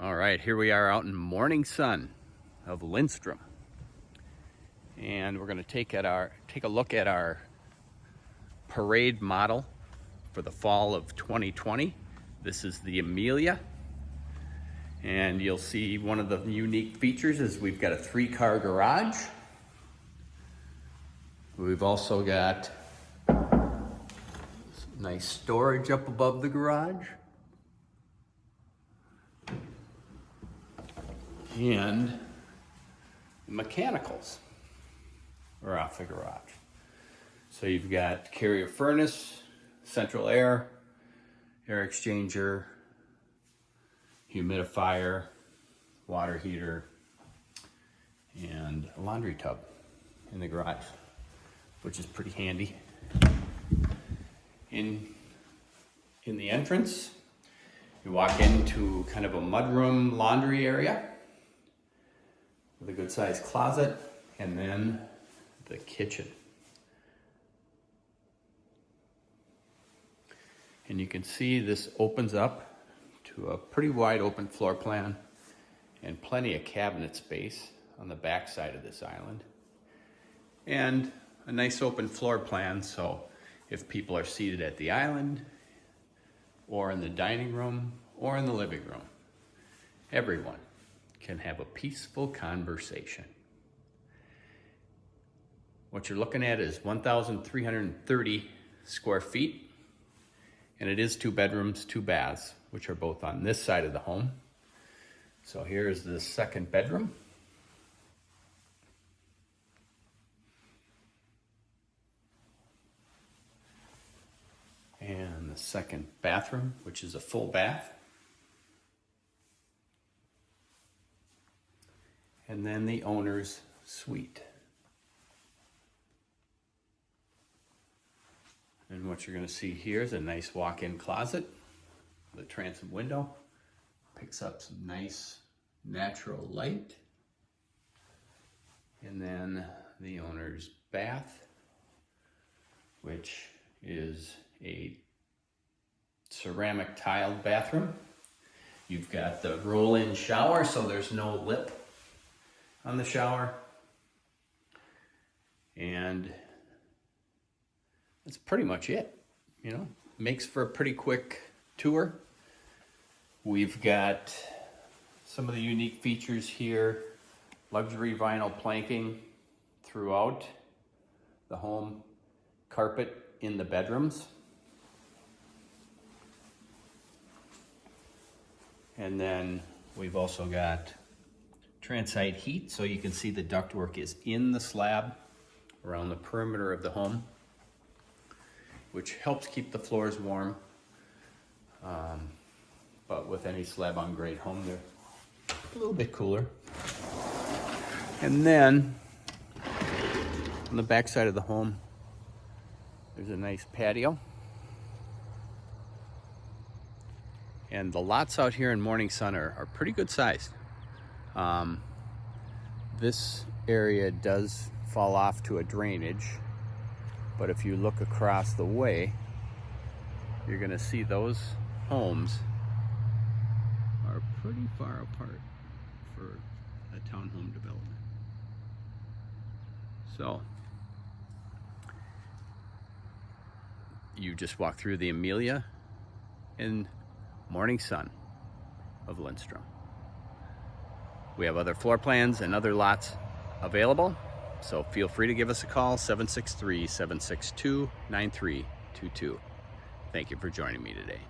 All right, here we are out in Morning Sun of Lindstrom. And we're gonna take a look at our parade model for the fall of 2020. This is the Amelia. And you'll see one of the unique features is we've got a 3-car garage. We've also got nice storage up above the garage. And the mechanicals are off the garage. So you've got carrier furnace, central air exchanger, humidifier, water heater, and a laundry tub in the garage, which is pretty handy. In the entrance, you walk into kind of a mudroom laundry area with a good sized closet, and then the kitchen. And you can see this opens up to a pretty wide open floor plan and plenty of cabinet space on the back side of this island. And a nice open floor plan, so if people are seated at the island or in the dining room or in the living room, everyone can have a peaceful conversation. What you're looking at is 1,330 square feet, and it is 2 bedrooms, 2 baths, which are both on this side of the home. So here's the second bedroom. And the second bathroom, which is a full bath. And then the owner's suite. And what you're going to see here is a nice walk-in closet with a transom window. Picks up some nice natural light. And then the owner's bath, which is a ceramic tiled bathroom. You've got the roll-in shower, so there's no lip on the shower. And that's pretty much it. You know, makes for a pretty quick tour. We've got some of the unique features here. Luxury vinyl planking throughout the home. Carpet in the bedrooms. And then we've also got transite heat, so you can see the ductwork is in the slab around the perimeter of the home, which helps keep the floors warm. But with any slab on grade home, they're a little bit cooler. And then on the back side of the home, there's a nice patio. And the lots out here in Morning Sun are pretty good sized. This area does fall off to a drainage, but if you look across the way, you're gonna see those homes are pretty far apart for a townhome development. So you just walk through the Amelia in Morning Sun of Lindstrom. We have other floor plans and other lots available, so feel free to give us a call, 763-762-9322. Thank you for joining me today.